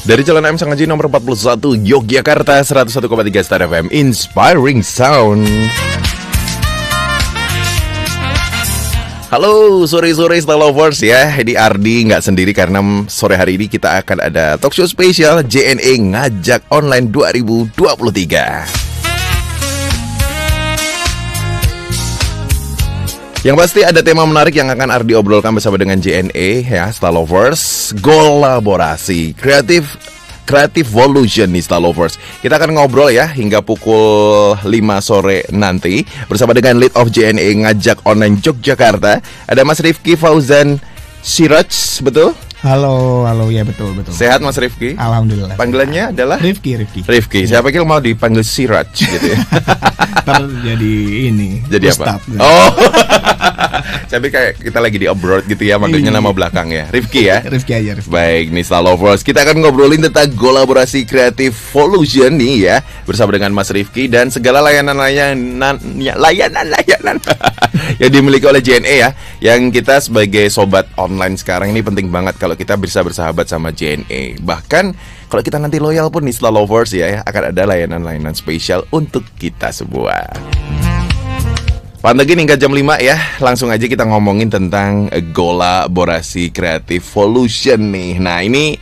Dari Jalan M Sangaji nomor 41 Yogyakarta 101,3 Star FM Inspiring Sound. Halo sore-sore Star Lovers ya. Ini Ardi nggak sendiri karena sore hari ini kita akan ada talk show spesial JNE Ngajak Online 2023. Yang pasti ada tema menarik yang akan Ardi obrolkan bersama dengan JNE ya, Star Lovers. Kolaborasi Creative Volution nih Star Lovers. Kita akan ngobrol ya hingga pukul 5 sore nanti bersama dengan lead of JNE Ngajak Online Yogyakarta. Ada Mas Rifki Fauzan Siraj, betul? Halo, ya betul. Sehat Mas Rifki? Alhamdulillah. Panggilannya adalah? Rifki. Saya pikir mau dipanggil Siraj gitu ya. Ntar jadi ini. Jadi Ustaz, apa? Gitu. Oh. Tapi kayak kita lagi di abroad gitu ya, makanya nama belakang ya. Rifki ya? Rifki aja. Baik, nih Star Lovers, kita akan ngobrolin tentang kolaborasi Creative Volution nih ya, bersama dengan Mas Rifki dan segala layanan yang dimiliki oleh JNE ya. Yang kita sebagai sobat online sekarang ini penting banget kalau kita bisa bersahabat sama JNE. Bahkan kalau kita nanti loyal pun nih Star Lovers ya, akan ada layanan-layanan spesial untuk kita semua. Pantengin hingga jam 5 ya. Langsung aja kita ngomongin tentang kolaborasi Creative Volution nih. Nah ini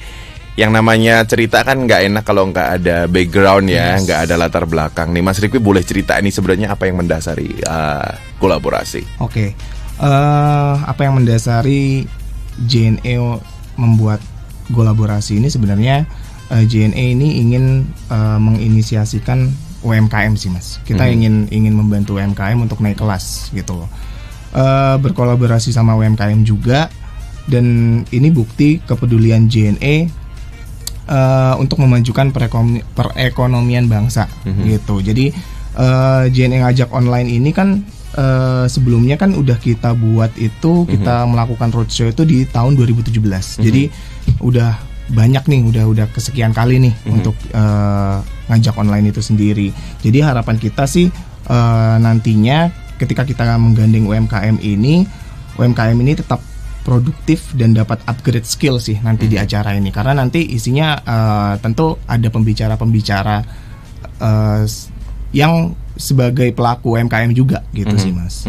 yang namanya cerita kan nggak enak kalau nggak ada background ya, nggak ada latar belakang nih. Mas Rifki boleh cerita ini sebenarnya apa yang mendasari kolaborasi? Oke. Apa yang mendasari JNE membuat kolaborasi ini sebenarnya JNE ini ingin menginisiasikan UMKM sih Mas. Kita ingin membantu UMKM untuk naik kelas gitu loh. Berkolaborasi sama UMKM juga. Dan ini bukti kepedulian JNE untuk memajukan perekonomian bangsa gitu. Jadi JNE Ngajak Online ini kan sebelumnya kan udah kita buat itu, kita melakukan roadshow itu di tahun 2017. Jadi udah banyak nih, udah kesekian kali nih untuk ngajak online itu sendiri. Jadi harapan kita sih nantinya ketika kita menggandeng UMKM ini tetap produktif dan dapat upgrade skill sih nanti di acara ini. Karena nanti isinya tentu ada pembicara-pembicara yang sebagai pelaku UMKM juga gitu sih Mas.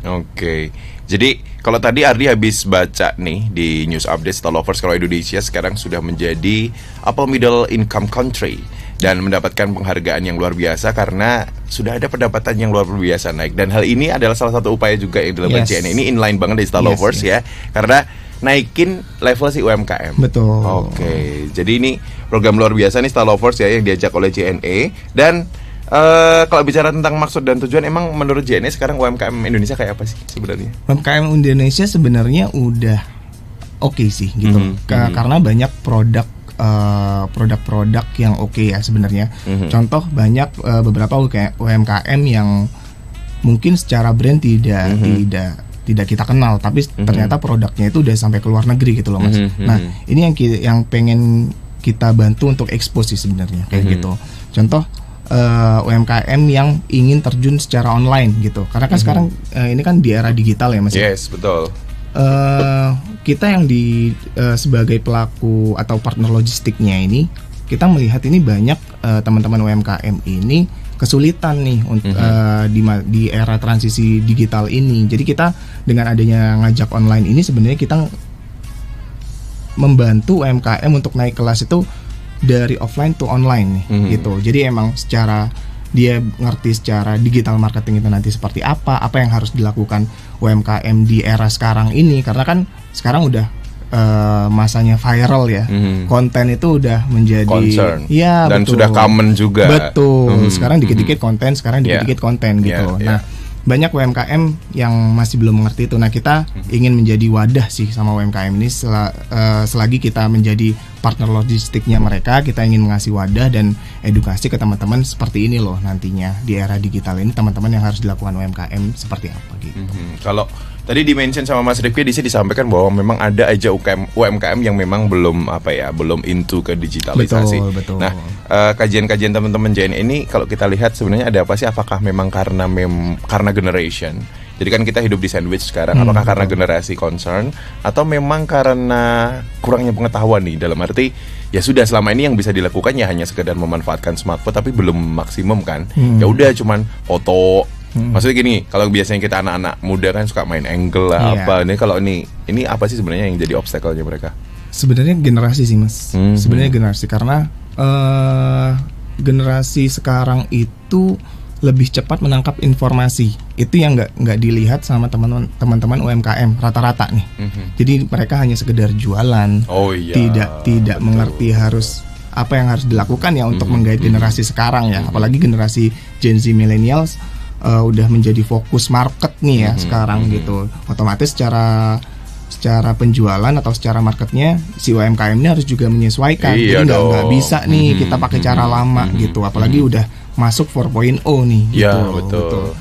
Oke. Jadi kalau tadi Ardi habis baca nih di News Update Star Lovers, kalau Indonesia sekarang sudah menjadi upper middle income country dan mendapatkan penghargaan yang luar biasa karena sudah ada pendapatan yang luar biasa naik. Dan hal ini adalah salah satu upaya juga yang dilakukan JNE. Ini inline banget di Star Lovers ya, karena naikin level si UMKM. Betul. Oke. Jadi ini program luar biasa nih Star Lovers ya yang diajak oleh JNE. Dan kalau bicara tentang maksud dan tujuan, emang menurut JNE sekarang UMKM Indonesia kayak apa sih sebenarnya? UMKM Indonesia sebenarnya udah oke sih gitu. Karena banyak produk-produk yang oke ya sebenarnya. Contoh banyak beberapa UMKM yang mungkin secara brand tidak kita kenal, tapi ternyata produknya itu udah sampai ke luar negeri gitu loh Mas. Nah ini yang pengen kita bantu untuk expose sih sebenarnya kayak gitu. Contoh UMKM yang ingin terjun secara online gitu. Karena kan sekarang ini kan di era digital ya Mas. Yes, betul. Kita yang sebagai pelaku atau partner logistiknya ini, kita melihat ini banyak teman-teman UMKM ini kesulitan nih di era transisi digital ini. Jadi kita dengan adanya ngajak online ini sebenarnya kita membantu UMKM untuk naik kelas itu dari offline to online nih gitu. Jadi emang secara dia ngerti secara digital marketing itu nanti seperti apa yang harus dilakukan UMKM di era sekarang ini, karena kan sekarang udah masanya viral ya. Konten itu udah menjadi concern. Ya, dan betul. Sudah common juga. Betul. Sekarang dikit-dikit konten, gitu. Nah, banyak UMKM yang masih belum mengerti itu. Nah, kita ingin menjadi wadah sih sama UMKM ini. Selagi kita menjadi partner logistiknya mereka, kita ingin mengasih wadah dan edukasi ke teman-teman seperti ini loh nantinya di era digital ini, teman-teman yang harus dilakukan UMKM seperti apa gitu. Kalau tadi di-mention sama Mas Rifki, di sini disampaikan bahwa memang ada aja UMKM yang memang belum into ke digitalisasi. Betul. Nah, kajian-kajian teman-teman JNE ini kalau kita lihat sebenarnya ada apa sih? Apakah memang karena generation Jadi kan kita hidup di sandwich sekarang. Apakah karena generasi concern atau memang karena kurangnya pengetahuan nih, dalam arti ya sudah selama ini yang bisa dilakukan ya hanya sekedar memanfaatkan smartphone tapi belum maksimum kan. Ya udah cuman foto. Maksudnya gini, kalau biasanya kita anak-anak muda kan suka main angle lah apa. Ini kalau ini apa sih sebenarnya yang jadi obstacle-nya mereka? Sebenarnya generasi sih Mas. Sebenarnya generasi, karena generasi sekarang itu lebih cepat menangkap informasi. Itu yang nggak dilihat sama teman-teman UMKM rata-rata nih. Jadi mereka hanya sekedar jualan. Tidak mengerti harus apa yang harus dilakukan ya untuk menggait generasi sekarang ya. Apalagi generasi Gen Z millennials udah menjadi fokus market nih ya sekarang gitu. Otomatis secara penjualan atau secara marketnya si UMKM ini harus juga menyesuaikan. Jadi nggak bisa nih kita pakai cara lama gitu. Apalagi udah masuk 4.0 nih gitu. Ya, betul.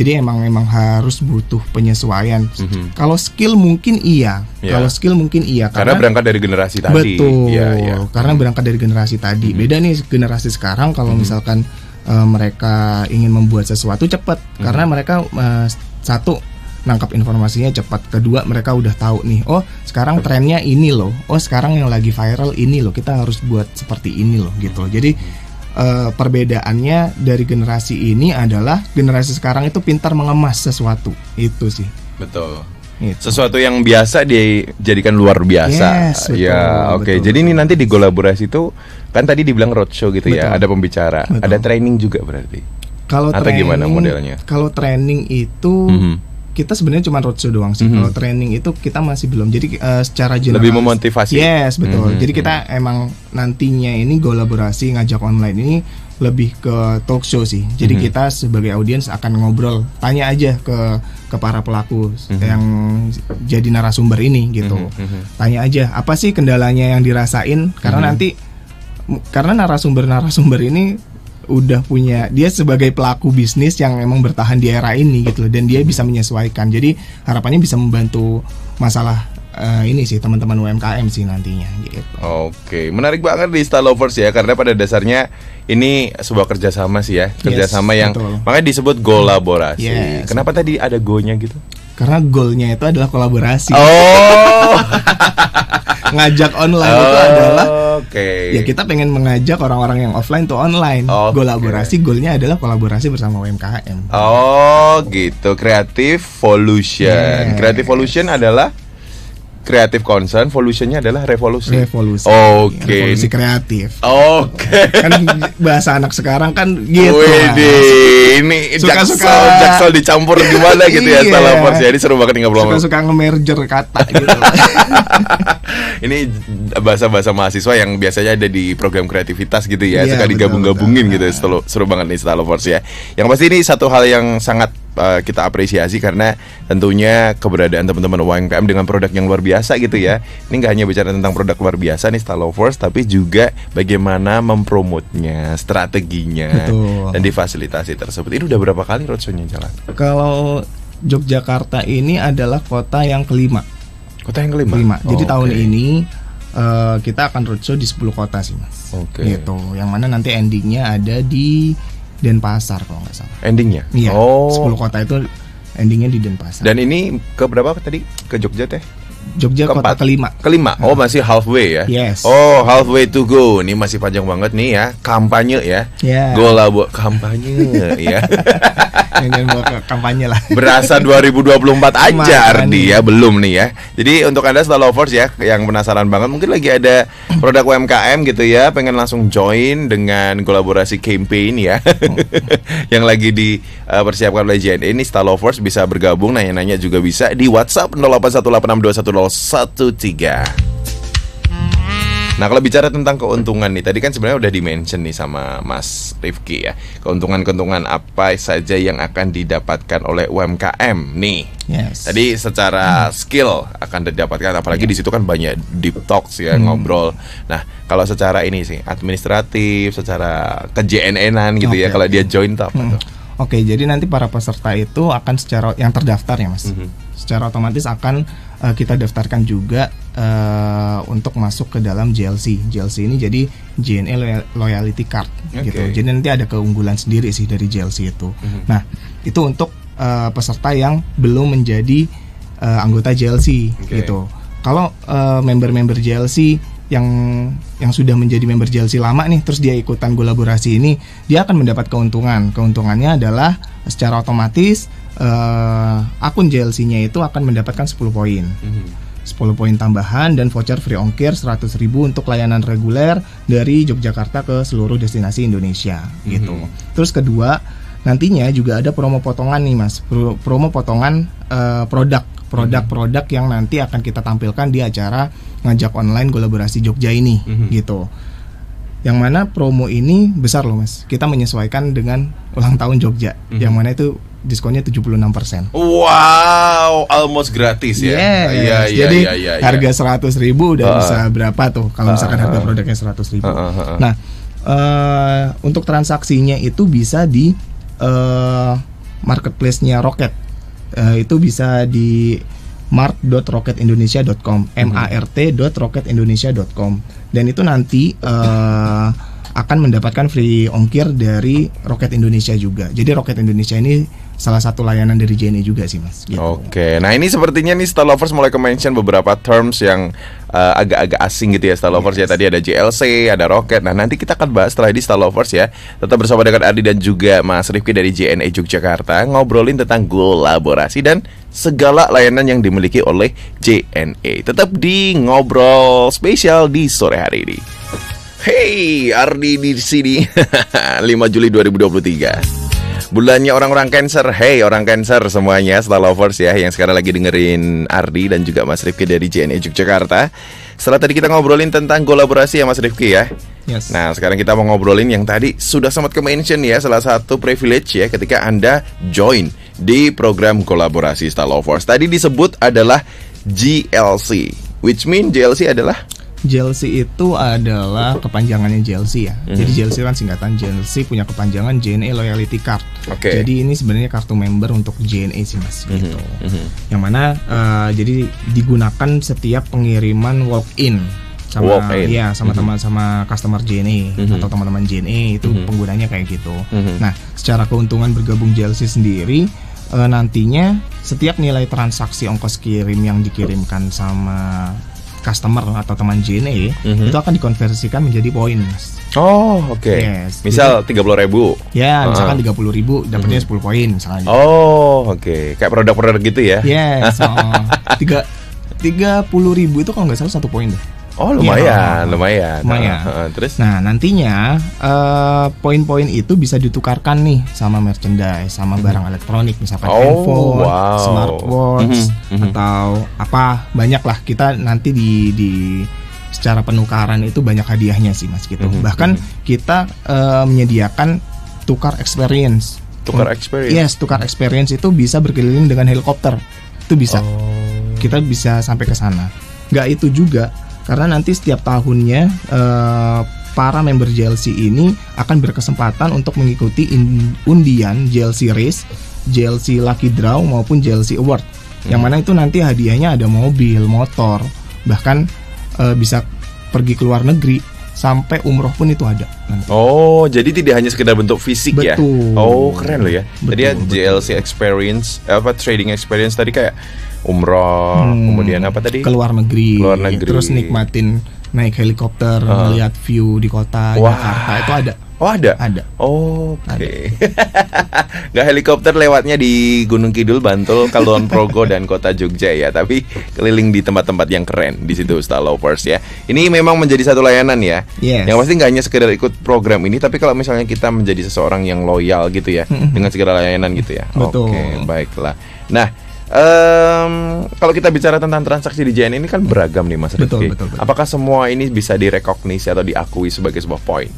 Jadi emang harus butuh penyesuaian. Kalau skill mungkin iya. Karena berangkat dari generasi tadi. Betul. Karena berangkat dari generasi tadi. Beda nih generasi sekarang kalau misalkan mereka ingin membuat sesuatu cepat, karena mereka satu nangkap informasinya cepat, kedua mereka udah tahu nih, oh sekarang trennya ini loh, oh sekarang yang lagi viral ini loh, kita harus buat seperti ini loh gitu. Jadi perbedaannya dari generasi ini adalah generasi sekarang itu pintar mengemas sesuatu, itu sih. Betul. Sesuatu yang biasa dijadikan luar biasa. Yes, betul, ya, oke. Jadi ini nanti di kolaborasi itu kan tadi dibilang roadshow gitu ya, ada pembicara, ada training juga berarti. Kalau atau training, gimana modelnya? Kalau training itu kita sebenarnya cuma roadshow doang sih. Kalau training itu kita masih belum. Jadi secara general lebih memotivasi. Yes, betul. Jadi kita emang nantinya ini kolaborasi ngajak online ini lebih ke talk show sih. Jadi kita sebagai audiens akan ngobrol, tanya aja ke para pelaku yang jadi narasumber ini gitu. Tanya aja apa sih kendalanya yang dirasain, karena nanti karena narasumber ini udah punya, dia sebagai pelaku bisnis yang emang bertahan di era ini gitu, dan dia bisa menyesuaikan. Jadi harapannya bisa membantu masalah ini sih teman-teman UMKM sih nantinya gitu. Oke, menarik banget di Style Lovers ya, karena pada dasarnya ini sebuah kerjasama sih ya, kerjasama yang betul. Makanya disebut kolaborasi. Kenapa tadi ada go-nya gitu? Karena goalnya itu adalah kolaborasi. Oh, ngajak online itu adalah ya kita pengen mengajak orang-orang yang offline tuh online. Kolaborasi, goalnya adalah kolaborasi bersama UMKM. Oh gitu, Creative Volution. Creative Volution adalah Creative Concern, Volutionnya adalah revolusi. Revolusi kreatif. Kan bahasa anak sekarang kan gitu. Ini jaksel dicampur gimana gitu ya, Style Lovers. Jadi seru banget ngobrol. Suka nge-merger kata gitu. Ini bahasa-bahasa mahasiswa yang biasanya ada di program kreativitas gitu ya, suka digabung-gabungin gitu. Seru banget nih Style Lovers ya. Yang pasti ini satu hal yang sangat kita apresiasi, karena tentunya keberadaan teman-teman UMKM dengan produk yang luar biasa gitu ya. Ini nggak hanya bicara tentang produk luar biasa nih Style Lovers, tapi juga bagaimana mempromotnya, strateginya, dan difasilitasi tersebut. Ini udah berapa kali roadshow-nya jalan? Kalau Yogyakarta ini adalah kota yang kelima. Kota yang kelima. Jadi tahun ini kita akan roadshow di 10 kota sih Mas. Gitu. Yang mana nanti endingnya ada di Denpasar kalau nggak salah. Endingnya? Iya. 10 kota itu endingnya di Denpasar. Dan ini ke berapa tadi? Ke Jogja teh? Jogja kota kelima. Oh, masih halfway ya? Yes. Oh, halfway to go. Ini masih panjang banget nih ya. Kampanye ya. Gola buat kampanye ya. Jangan bawa ke kampanye lah. Berasa 2024 aja Ardi ya, belum nih ya. Jadi untuk Anda Style Lovers ya yang penasaran banget, mungkin lagi ada produk UMKM gitu ya, pengen langsung join dengan kolaborasi campaign ya. Yang lagi dipersiapkan oleh JNE ini, Style Lovers bisa bergabung, nanya-nanya juga bisa di WhatsApp 0818621013. Nah, kalau bicara tentang keuntungan nih, tadi kan sebenarnya udah di-mention nih sama Mas Rifki ya, keuntungan-keuntungan apa saja yang akan didapatkan oleh UMKM nih. Tadi secara skill akan didapatkan, apalagi di situ kan banyak deep talks ya, ngobrol. Nah, kalau secara ini sih administratif, secara ke-JNE-an gitu ya, kalau dia join tuh apa tuh? Jadi nanti para peserta itu akan secara yang terdaftar ya Mas, secara otomatis akan kita daftarkan juga untuk masuk ke dalam JLC. JLC ini jadi JNE Loyalty Card gitu. Jadi nanti ada keunggulan sendiri sih dari JLC itu. Nah, itu untuk peserta yang belum menjadi anggota JLC gitu. Kalau member-member JLC yang sudah menjadi member JLC lama nih, terus dia ikutan kolaborasi ini, dia akan mendapat keuntungan. Keuntungannya adalah secara otomatis akun JLC-nya itu akan mendapatkan 10 poin. 10 poin tambahan dan voucher free ongkir 100.000 untuk layanan reguler dari Yogyakarta ke seluruh destinasi Indonesia gitu. Terus kedua, nantinya juga ada promo potongan nih Mas. Promo potongan produk yang nanti akan kita tampilkan di acara ngajak online kolaborasi Jogja ini gitu. Yang mana promo ini besar loh Mas. Kita menyesuaikan dengan ulang tahun Jogja. Yang mana itu diskonnya 76%. Wow, almost gratis ya. Yes. Jadi harga 100.000 udah bisa berapa tuh kalau misalkan harga produknya 100.000. Nah, untuk transaksinya itu bisa di marketplace-nya Rocket. Itu bisa di mart.rocketindonesia.com, mart.rocketindonesia.com. Dan itu nanti akan mendapatkan free ongkir dari Rocket Indonesia juga. Jadi Rocket Indonesia ini salah satu layanan dari JNE juga sih Mas gitu. Oke, nah ini sepertinya nih Star Lovers mulai ke-mention beberapa terms yang agak-agak asing gitu ya Star Lovers ya. Tadi ada JLC, ada Rocket. Nah nanti kita akan bahas setelah ini Star Lovers ya. Tetap bersama dengan Ardi dan juga Mas Rifki dari JNE Yogyakarta, ngobrolin tentang kolaborasi dan segala layanan yang dimiliki oleh JNE. Tetap di Ngobrol Spesial di sore hari ini. Hey, Ardi di sini. 5 Juli 2023. Bulannya orang-orang Cancer. Hey, orang Cancer semuanya, Star Lovers ya, yang sekarang lagi dengerin Ardi dan juga Mas Rifki dari JNE Yogyakarta. Setelah tadi kita ngobrolin tentang kolaborasi ya Mas Rifki ya. Yes. Nah, sekarang kita mau ngobrolin yang tadi sudah sempat ke-mention ya, salah satu privilege ya ketika Anda join di program kolaborasi Star Lovers. Tadi disebut adalah GLC, which mean GLC adalah JLC itu adalah kepanjangannya JLC ya. Jadi JLC kan singkatan, JLC punya kepanjangan JNE Loyalty Card. Jadi ini sebenarnya kartu member untuk JNE sih Mas gitu. Yang mana jadi digunakan setiap pengiriman walk-in sama teman sama customer JNE atau teman-teman JNE itu penggunanya kayak gitu. Nah, secara keuntungan bergabung JLC sendiri nantinya setiap nilai transaksi ongkos kirim yang dikirimkan sama customer atau teman JNE itu akan dikonversikan menjadi poin Mas. Oh oke. Yes. Misal 30.000. Ya misalkan 30.000 dapatnya 10 poin misalnya. Oh oke. Kayak produk-produk gitu ya. Yes. 30.000 itu kalau nggak salah 1 poin deh. Oh lumayan, lumayan. Terus? Nah nantinya poin-poin itu bisa ditukarkan nih sama merchandise, sama barang elektronik, misalkan handphone, smartwatch, atau apa, banyak lah. Kita nanti di secara penukaran itu banyak hadiahnya sih Mas gitu. Bahkan kita menyediakan tukar experience. Tukar experience? Yes, tukar experience itu bisa berkeliling dengan helikopter. Itu bisa. Kita bisa sampai ke sana. Nggak itu juga. Karena nanti setiap tahunnya para member JLC ini akan berkesempatan untuk mengikuti undian JLC Race, JLC Lucky Draw maupun JLC Award. Yang mana itu nanti hadiahnya ada mobil, motor, bahkan bisa pergi ke luar negeri, sampai umroh pun itu ada nanti. Oh, jadi tidak hanya sekedar bentuk fisik. Betul. Ya? Oh, keren loh ya. Jadi ya JLC experience, trading experience tadi kayak umroh, kemudian apa tadi? Ke luar negeri. Terus nikmatin naik helikopter, melihat view di kota Jakarta itu ada. Oh ada? Ada. Oh, oke. Nggak helikopter lewatnya di Gunung Kidul, Bantul, Kulon Progo dan kota Jogja ya, tapi keliling di tempat-tempat yang keren di situ Star Lovers ya. Ini memang menjadi satu layanan ya. Yes. Yang pasti nggak hanya sekedar ikut program ini, tapi kalau misalnya kita menjadi seseorang yang loyal gitu ya dengan segala layanan gitu ya. Betul. Oke, baiklah. Nah, kalau kita bicara tentang transaksi di JNE ini kan beragam nih Mas Rifki. Betul. Apakah semua ini bisa direkognisi atau diakui sebagai sebuah poin?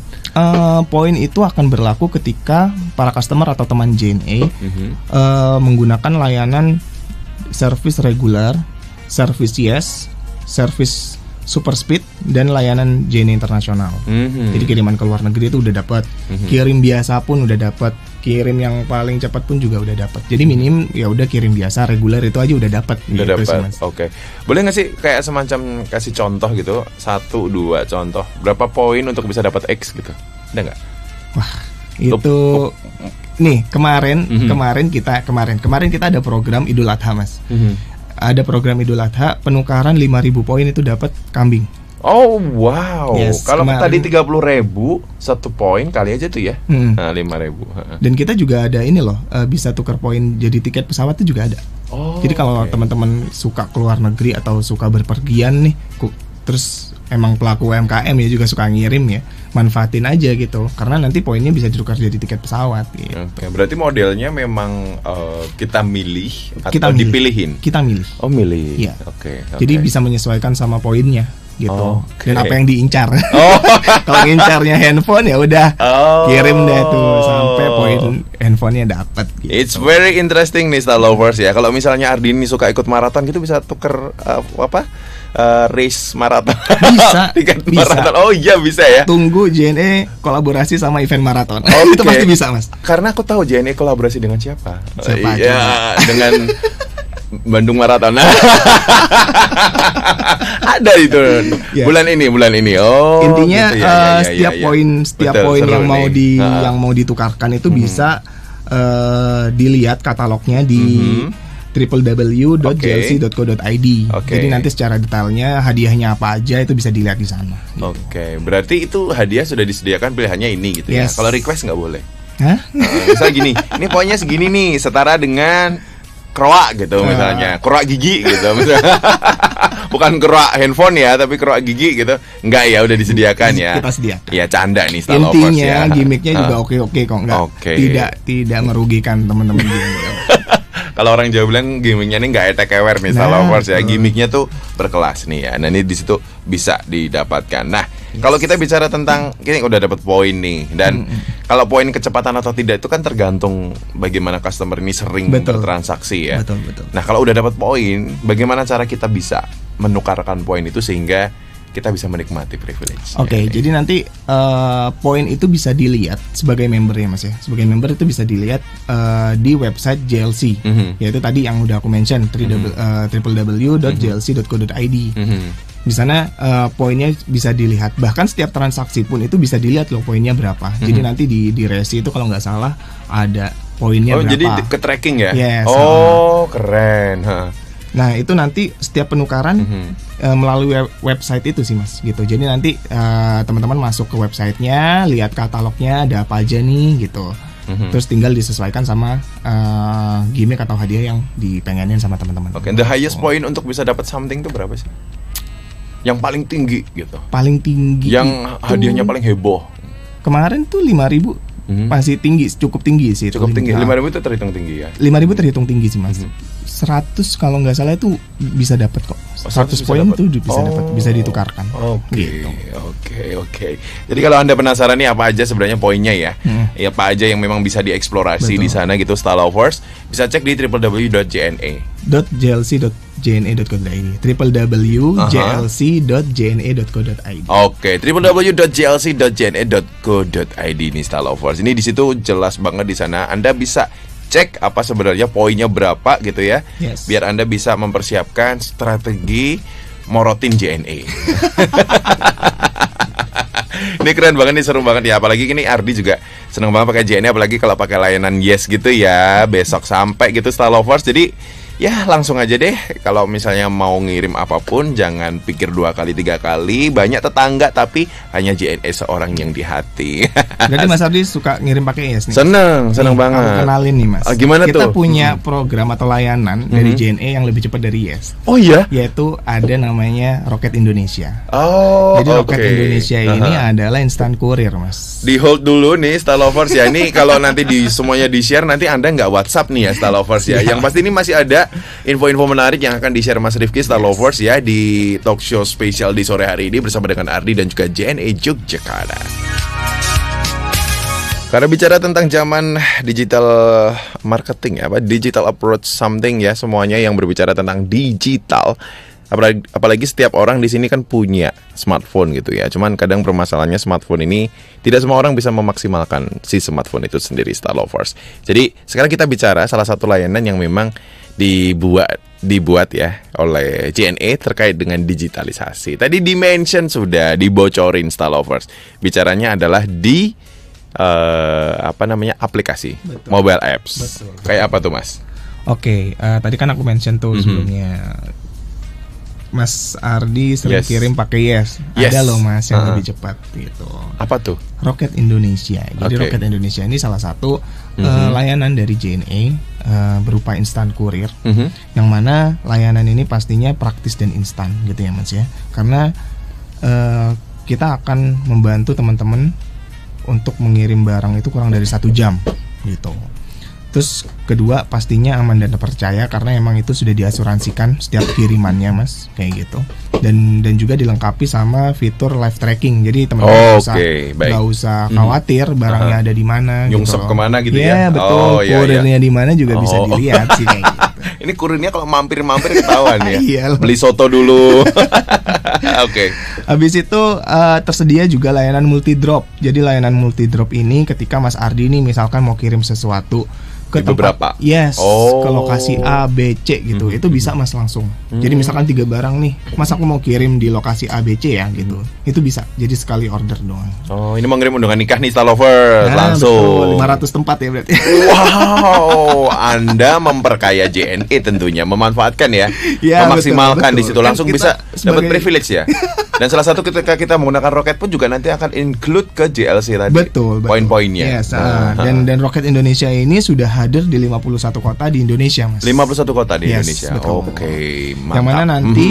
Poin itu akan berlaku ketika para customer atau teman JNE menggunakan layanan service regular, service yes, service super speed, dan layanan JNE internasional. Jadi kiriman ke luar negeri itu udah dapat, kirim biasa pun udah dapat, kirim yang paling cepat pun juga udah dapat. Jadi minim ya udah kirim biasa reguler itu aja udah dapat. Udah gitu dapat. Oke. Boleh nggak sih kayak semacam kasih contoh gitu, 1-2 contoh berapa poin untuk bisa dapat X gitu? Ada nggak? Wah, Itu nih kemarin kita ada program Idul Adha, Mas. Ada program Idul Adha penukaran 5.000 poin itu dapat kambing. Oh wow. Yes, kalau kemarin. tadi 30.000 1 poin kali aja tuh ya. Nah, 5.000. Dan kita juga ada ini loh, bisa tukar poin jadi tiket pesawat itu juga ada. Oh, jadi kalau teman-teman suka keluar negeri atau suka berpergian nih, terus emang pelaku UMKM ya juga suka ngirim ya, manfaatin aja gitu, karena nanti poinnya bisa ditukar jadi tiket pesawat gitu. Oke, berarti modelnya memang kita milih atau Kita milih. dipilihin? Kita milih. Oh, milih. Iya. Oke. Jadi bisa menyesuaikan sama poinnya gitu. Oke. Dan apa yang diincar. Oh. Kalau ngincarnya handphone ya udah Oh, kirim deh tuh sampai poin handphonenya dapat gitu. It's very interesting nih Star Lovers ya. Kalau misalnya Ardini suka ikut maraton gitu bisa tuker race maraton. Bisa. Tiket Bisa. maraton. Oh iya bisa ya. Tunggu JNE kolaborasi sama event maraton. Oke. Itu pasti bisa, Mas. Karena aku tahu JNE kolaborasi dengan siapa? Siapa Iya, dengan Bandung Marathon. Ada itu. Ya. Bulan ini. Oh. Intinya gitu ya. setiap Betul, poin seru yang mau nih. yang mau ditukarkan itu bisa dilihat katalognya di www.jlc.co.id. Oke. Jadi nanti secara detailnya hadiahnya apa aja itu bisa dilihat di sana. Oke, berarti itu hadiah sudah disediakan pilihannya ini gitu ya. Yes. Kalau request nggak boleh. Hah? Misal gini, ini poinnya segini nih, setara dengan keroak gitu misalnya, keroak gigi gitu misalnya. Bukan keroak handphone ya, tapi keroak gigi gitu. Enggak ya, udah disediakan ya. Kita sediakan. Ya canda nih Star Lovers ya. Intinya gimmicknya juga oke-oke kok, enggak. Oke. Tidak merugikan teman-teman juga. Kalau orang Jawa bilang gimmicknya nih nggak etek-ewer nih Star Nah, Lovers ya. Gimmicknya tuh berkelas nih ya. Nah ini di situ bisa didapatkan. Nah kalau kita bicara tentang ini udah dapat poin nih, dan kalau poin kecepatan atau tidak itu kan tergantung bagaimana customer ini sering Betul. bertransaksi ya. Betul. Nah kalau udah dapat poin, bagaimana cara kita bisa menukarkan poin itu sehingga kita bisa menikmati privilege? Oke, jadi nanti poin itu bisa dilihat sebagai member ya, Mas ya. Sebagai member itu bisa dilihat di website JLC, yaitu tadi yang udah aku mention www.jlc.co.id. Di sana poinnya bisa dilihat. Bahkan setiap transaksi pun itu bisa dilihat loh poinnya berapa. Jadi nanti di resi itu kalau nggak salah ada poinnya berapa. Jadi ke tracking ya? Yes. Oh keren. Nah itu nanti setiap penukaran melalui website itu sih Mas gitu. Jadi nanti teman-teman masuk ke websitenya, lihat katalognya ada apa aja nih gitu. Terus tinggal disesuaikan sama gimmick atau hadiah yang dipengenin sama teman-teman. Oke, the highest point untuk bisa dapat something itu berapa sih? Yang paling tinggi gitu. Paling tinggi. Yang itu, hadiahnya paling heboh. Kemarin tuh 5.000 masih tinggi, cukup tinggi sih. Cukup tinggi. 5.000 5.000 itu terhitung tinggi ya. 5.000 terhitung tinggi sih Mas. 100 kalau nggak salah itu bisa dapat kok. 100 bisa poin dapet. itu bisa dapat, bisa ditukarkan. Oke, Gitu. oke. Jadi kalau Anda penasaran nih apa aja sebenarnya poinnya ya, ya apa aja yang memang bisa dieksplorasi di sana gitu Star Lovers, bisa cek di www.jlc.jne.co.id www.jlc.jne.co.id. Oke, www.jlc.jne.co.id nih Star Lovers. Ini di situ jelas banget di sana Anda bisa cek apa sebenarnya poinnya berapa gitu ya. Yes. Biar Anda bisa mempersiapkan strategi morotin JNE. Ini keren banget nih, seru banget ya. Apalagi ini Ardi juga seneng banget pakai JNE, apalagi kalau pakai layanan Yes gitu ya. Besok sampai gitu Star Lovers. Jadi ya langsung aja deh. Kalau misalnya mau ngirim apapun, jangan pikir 2 kali 3 kali. Banyak tetangga tapi hanya JNE seorang yang di hati. Berarti Mas Ardi suka ngirim pakai Yes nih? Seneng Nih, banget. Aku kenalin nih Mas. Gimana Kita tuh? punya program atau layanan dari JNE yang lebih cepat dari Yes. Oh iya? Yaitu ada namanya Roket Indonesia. Oh, Jadi Roket oke. Indonesia ini adalah instan kurir Mas. Di hold dulu nih Star Lovers ya. Ini kalau nanti semuanya di share, nanti Anda nggak WhatsApp nih ya Star Lovers ya. Yang pasti ini masih ada info-info menarik yang akan di-share Mas Rifki Star Lovers ya di talk show spesial di sore hari ini bersama dengan Ardi dan juga JNE Yogyakarta. Karena bicara tentang zaman digital marketing ya, digital approach something ya, semuanya yang berbicara tentang digital. Apalagi setiap orang di sini kan punya smartphone gitu ya. Cuman kadang permasalahannya smartphone ini tidak semua orang bisa memaksimalkan si smartphone itu sendiri Star Lovers. Jadi sekarang kita bicara salah satu layanan yang memang dibuat ya oleh JNE terkait dengan digitalisasi. Tadi dimention sudah dibocorin Star Lovers. Bicaranya adalah di apa namanya, aplikasi, Betul. mobile apps. Betul. Kayak apa tuh Mas? Oke, tadi kan aku mention tuh sebelumnya Mas Ardi sering Yes. kirim pakai Yes. Yes. Ada loh Mas yang lebih cepat gitu. Apa tuh? Rocket Indonesia. Jadi Oke. Rocket Indonesia ini salah satu layanan dari JNE berupa instan kurir. Yang mana layanan ini pastinya praktis dan instan gitu ya Mas ya. Karena kita akan membantu teman-teman untuk mengirim barang itu kurang dari 1 jam gitu. Terus kedua pastinya aman dan terpercaya karena emang itu sudah diasuransikan setiap kirimannya Mas kayak gitu. Dan juga dilengkapi sama fitur live tracking. Jadi teman-teman nggak usah khawatir barangnya ada di mana. Nyungsep gitu. kemana gitu ya? Iya betul. Iya, Kurirnya di mana juga bisa dilihat sih kayak gitu. Ini kurirnya kalau mampir-mampir ketahuan ya. Iya. Beli soto dulu. Oke. Habis itu tersedia juga layanan multi drop. Jadi layanan multi drop ini ketika Mas Ardi nih misalkan mau kirim sesuatu ke Di beberapa? Yes, ke lokasi A, B, C gitu. Itu bisa Mas langsung. Jadi misalkan 3 barang nih, Mas aku mau kirim di lokasi A, B, C ya gitu. Itu bisa. Jadi sekali order doang. Oh, ini mau ngirim undangan nikah nih Star Lovers langsung. Betul, 500 tempat ya berarti. Wow, Anda memperkaya JNE tentunya, memanfaatkan ya, Ya, memaksimalkan betul. di situ langsung Kan kita bisa dapat privilege ya. Dan salah satu ketika kita menggunakan Rocket pun juga nanti akan include ke JLC tadi. Betul. Poin-poinnya. Yes, dan Rocket Indonesia ini sudah hadir di 51 kota di Indonesia, Mas. 51 kota di Yes, Indonesia. betul. Oke, mantap. Yang mana nanti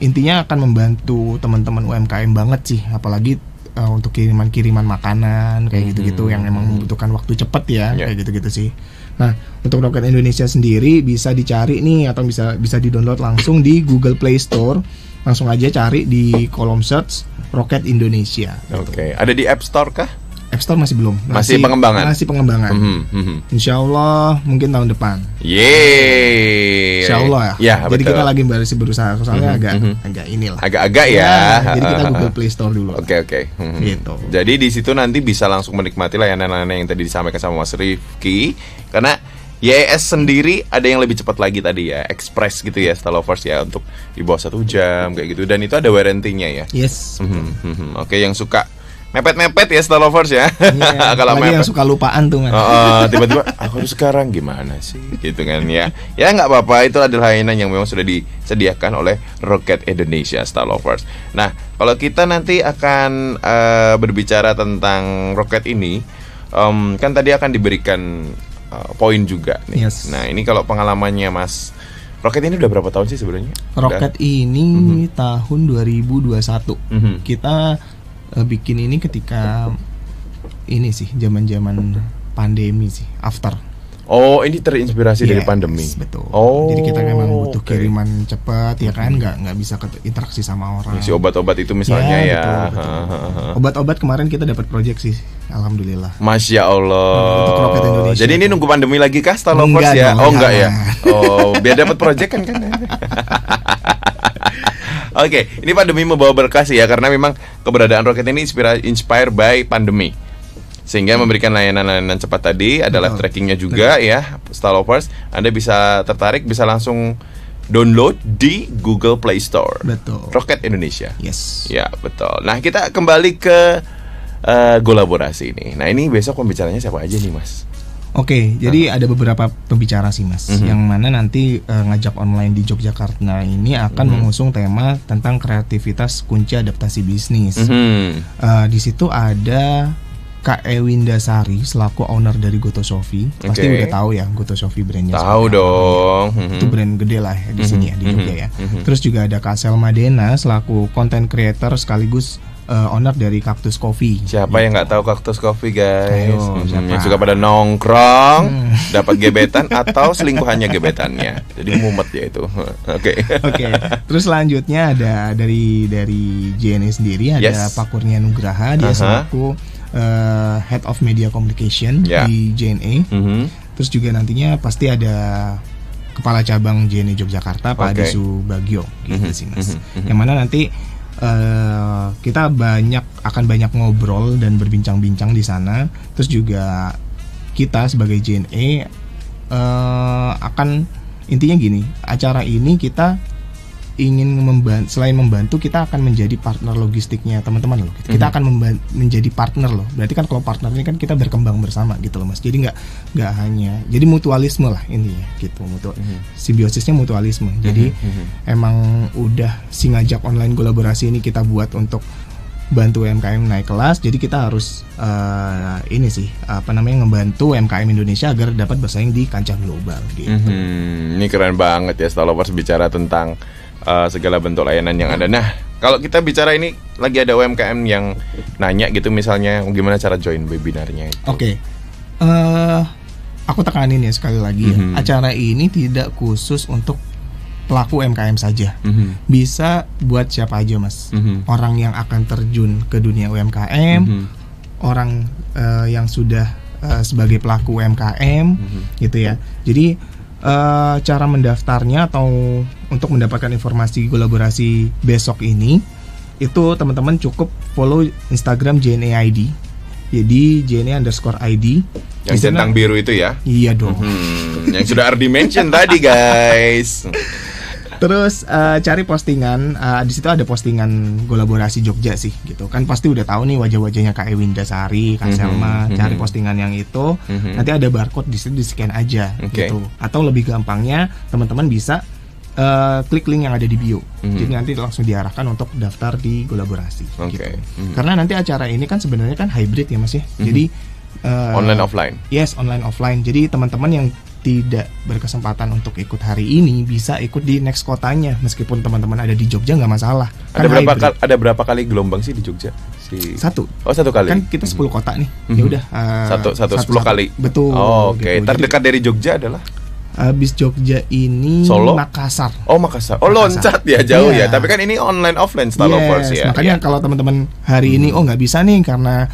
intinya akan membantu teman-teman UMKM banget sih, apalagi untuk kiriman-kiriman makanan kayak gitu-gitu yang emang membutuhkan waktu cepat ya, kayak gitu-gitu sih. Nah, untuk Rocket Indonesia sendiri bisa dicari nih atau bisa di-download langsung di Google Play Store. Langsung aja cari di kolom search Rocket Indonesia. Oke, ada di App Store kah? App Store masih belum. Masih pengembangan. Masih pengembangan. Insya Allah mungkin tahun depan. Yeay. Insya Allah ya. Ya, jadi betul. kita lagi berusaha soalnya agak inilah. Agak-agak ya. Jadi kita Google Play Store dulu. Oke. Gitu. Jadi di situ nanti bisa langsung menikmati layanan-layanan yang tadi disampaikan sama Mas Rifki. Karena YES sendiri ada yang lebih cepat lagi tadi ya, express gitu ya, Star Lovers ya, untuk di bawah 1 jam kayak gitu. Dan itu ada warranty-nya ya. Yes. Oke, yang suka mepet-mepet ya Star Lovers ya. Yeah, kalau yang mepet suka lupaan tuh Mas. tiba-tiba aku harus sekarang gimana sih gitu kan ya. Ya nggak apa-apa, itu adalah layanan yang memang sudah disediakan oleh Rocket Indonesia Star Lovers. Nah, kalau kita nanti akan berbicara tentang Rocket ini, kan tadi akan diberikan poin juga nih. Yes. Nah, ini kalau pengalamannya Mas Rocket ini udah berapa tahun sih sebenarnya? Rocket ini tahun 2021. Kita bikin ini ketika ini sih zaman-zaman pandemi sih, after. Oh, ini terinspirasi dari pandemi. Betul. Oh, jadi kita memang butuh kiriman cepat ya kan, nggak bisa interaksi sama orang. Si obat-obat itu misalnya ya. Betul. Obat-obat kemarin kita dapat proyek sih, alhamdulillah. Masya Allah. Untuk Rocket Indonesia. Jadi ini nunggu pandemi lagi kah Star Lovers Enggak ya? dong, Oh enggak ya. jangan. Oh, biar dapat proyek kan. Oke, ini pandemi membawa berkah sih ya, karena memang keberadaan Rocket ini inspired by pandemi. Sehingga memberikan layanan-layanan cepat tadi, ada live trackingnya juga ya, Star Lovers. Anda bisa tertarik, bisa langsung download di Google Play Store. Betul. Rocket Indonesia. Yes. Ya, betul. Nah, kita kembali ke kolaborasi ini. Nah, ini besok pembicaranya siapa aja nih, Mas? Oke, jadi ada beberapa pembicara sih Mas, yang mana nanti ngajak online di Yogyakarta ini akan mengusung tema tentang kreativitas kunci adaptasi bisnis. Di situ ada Kak Ewindasari selaku owner dari Goto Coffee. Pasti udah tahu ya Goto Coffee brandnya. Tahu dong. Itu brand gede lah ya, di sini ya di Jogja ya. Terus juga ada Kak Selma Dena selaku content creator sekaligus owner dari Cactus Coffee. Siapa yang nggak tahu Cactus Coffee, guys? Ayo, siapa? Yang suka pada nongkrong, dapat gebetan atau selingkuhannya gebetannya. Jadi mumet ya itu. Oke. Terus selanjutnya ada dari JNE sendiri ada Pak Kurnia Nugraha, dia selaku Head of Media Communication di JNE. Terus juga nantinya pasti ada Kepala Cabang JNE Yogyakarta, Pak Adi Subagio gitu sih Mas. Yang mana nanti kita akan banyak ngobrol dan berbincang-bincang di sana. Terus juga kita sebagai JNE akan intinya gini, acara ini kita ingin selain membantu, kita akan menjadi partner logistiknya teman-teman loh. Kita akan menjadi partner loh. Berarti kan kalau partner ini kan kita berkembang bersama gitu loh Mas. Jadi nggak hanya, jadi mutualisme lah intinya gitu. Simbiosisnya mutualisme. Jadi emang udah si ngajak online kolaborasi ini kita buat untuk bantu UMKM naik kelas. Jadi kita harus ngebantu UMKM Indonesia agar dapat bersaing di kancah global gitu. Ini keren banget ya Stalovers bicara tentang segala bentuk layanan yang ada. Nah, kalau kita bicara ini lagi ada UMKM yang nanya gitu misalnya gimana cara join webinarnya itu. Oke. Aku tekanin ya sekali lagi ya. Acara ini tidak khusus untuk pelaku UMKM saja. Bisa buat siapa aja Mas. Orang yang akan terjun ke dunia UMKM, orang yang sudah sebagai pelaku UMKM gitu ya. Jadi cara mendaftarnya atau untuk mendapatkan informasi kolaborasi besok ini, itu teman-teman cukup follow Instagram JNE ID. Jadi JNE_ID. Yang centang biru itu ya? Iya dong. Yang sudah Ardi mention tadi guys. Terus cari postingan, di situ ada postingan kolaborasi Jogja sih gitu. Kan pasti udah tahu nih wajah-wajahnya Kak Ewinda Sari, Kak Selma. Cari postingan yang itu, nanti ada barcode di situ, di-scan aja gitu. Atau lebih gampangnya teman-teman bisa klik link yang ada di bio. Jadi nanti langsung diarahkan untuk daftar di kolaborasi gitu. Karena nanti acara ini kan sebenarnya kan hybrid ya Mas ya. Jadi online offline. Yes, online offline. Jadi teman-teman yang tidak berkesempatan untuk ikut hari ini bisa ikut di next kotanya, meskipun teman-teman ada di Jogja nggak masalah. Ada berapa kali gelombang sih di Jogja? Satu. Oh, 1 kali. Kan kita 10 kota nih. Ya udah. Satu 10 kali. Betul. Oke. Gitu. Terdekat dari Jogja adalah? Habis Jogja ini Solo? Makassar. Oh, Makassar. Oh, loncat ya jauh ya. Tapi kan ini online offline Stalovers ya. Makanya kalau teman-teman hari ini nggak bisa nih karena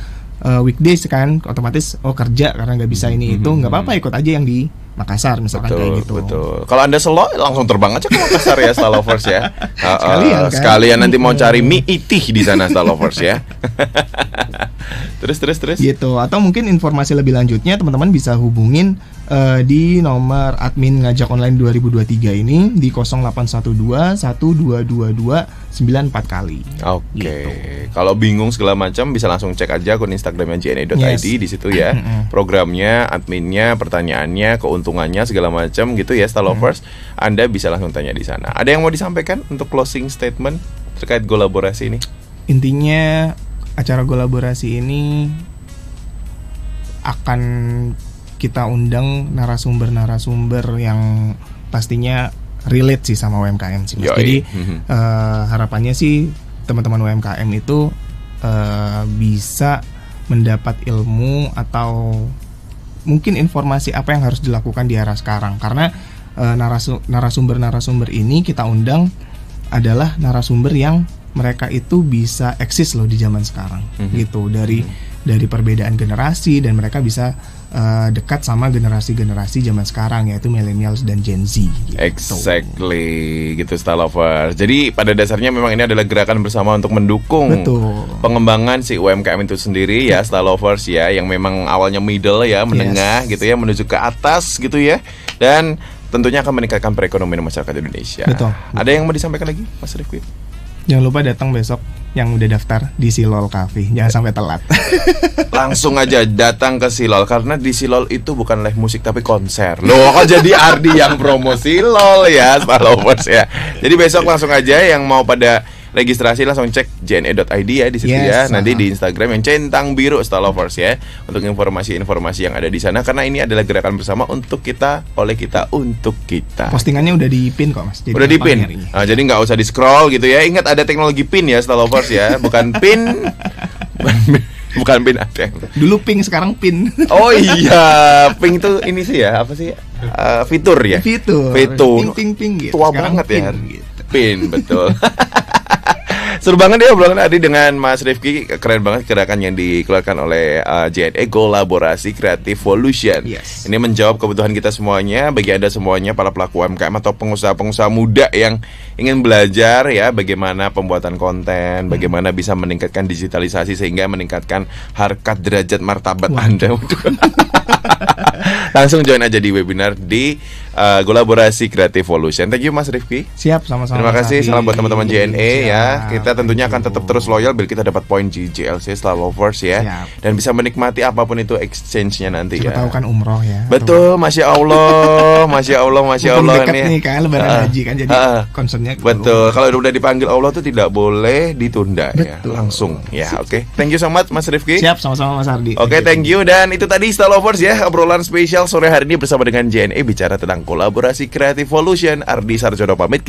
weekdays kan, otomatis kerja karena nggak bisa ini itu, nggak apa-apa, ikut aja yang di Makassar misalkan, kayak gitu. Betul. Kalau Anda selo langsung terbang aja ke Makassar ya Stalovers ya. Sekalian nanti mau cari mie itih di sana Stalovers ya. Terus. Gitu. Atau mungkin informasi lebih lanjutnya teman-teman bisa hubungin di nomor admin ngajak online 2023 ini di 0812 1222 94 kali. Oke. Gitu. Kalau bingung segala macam bisa langsung cek aja akun Instagramnya JNE.id di situ ya. Programnya, adminnya, pertanyaannya, keuntungannya segala macam gitu ya Stalovers. Anda bisa langsung tanya di sana. Ada yang mau disampaikan untuk closing statement terkait kolaborasi ini? Intinya acara kolaborasi ini akan kita undang narasumber-narasumber yang pastinya relate sih sama UMKM sih Mas. Jadi harapannya sih teman-teman UMKM itu bisa mendapat ilmu atau mungkin informasi apa yang harus dilakukan di era sekarang. Karena narasumber-narasumber ini kita undang adalah narasumber yang mereka itu bisa eksis loh di zaman sekarang gitu, dari perbedaan generasi, dan mereka bisa dekat sama generasi-generasi zaman sekarang, yaitu millennials dan Gen Z gitu. Exactly gitu Stalovers. Jadi pada dasarnya memang ini adalah gerakan bersama untuk mendukung pengembangan si UMKM itu sendiri ya Stalovers ya, yang memang awalnya middle ya, menengah gitu ya, menuju ke atas gitu ya, dan tentunya akan meningkatkan perekonomian masyarakat Indonesia. Betul. Ada yang mau disampaikan lagi Mas Rifki? Jangan lupa datang besok yang udah daftar di Silol Cafe. Jangan sampai telat. Langsung aja datang ke Silol, karena di Silol itu bukan live musik tapi konser. Loh, kok jadi Ardi yang promo Silol ya, Stalovers ya. Jadi besok langsung aja yang mau pada registrasi langsung cek JNE.id ya di situ ya. Nanti di Instagram yang centang biru Stalovers ya, untuk informasi-informasi yang ada di sana, karena ini adalah gerakan bersama untuk kita, oleh kita, untuk kita. Postingannya udah di-pin kok Mas. Jadi udah di-pin. Jadi nggak usah di-scroll gitu ya. Ingat ada teknologi pin ya Stalovers ya, bukan pin. Bukan pin ATM. Dulu ping, sekarang pin. Oh iya, ping itu ini sih ya, apa sih? Fitur ya. Fitur. Ping gitu. Tua sekarang banget pin, ya. Gitu. Pin, betul. Seru banget ya obrolan tadi dengan Mas Rifki. Keren banget gerakan yang dikeluarkan oleh JNE Kolaborasi Creative Volution. Ini menjawab kebutuhan kita semuanya, bagi Anda semuanya para pelaku UMKM atau pengusaha-pengusaha muda yang ingin belajar ya bagaimana pembuatan konten, bagaimana bisa meningkatkan digitalisasi sehingga meningkatkan harkat derajat martabat Anda. Langsung join aja di webinar di kolaborasi Creative Volution. Thank you Mas Rifki. Siap, sama-sama. Terima kasih. Salam buat teman-teman JNE ya. Siap. Kita tentunya akan tetap terus loyal biar kita dapat poin di JLC Star Lovers ya. Siap. Dan bisa menikmati apapun itu exchange-nya nanti Siapa ya. tahu kan umroh ya. Betul, Masya Allah, Masya Allah, Masya Allah dekat nih. nih kan lebaran haji kan, jadi concernnya ke Betul, kalau udah dipanggil Allah tuh tidak boleh ditunda ya, Betul. langsung ya. Oke, thank you so much Mas Rifki. Siap, sama-sama Mas Ardi. Oke, thank you. Dan itu tadi Star Lovers ya, obrolan spesial sore hari ini bersama dengan JNE bicara tentang kolaborasi Creative Volution. Ardi Sarjono pamit.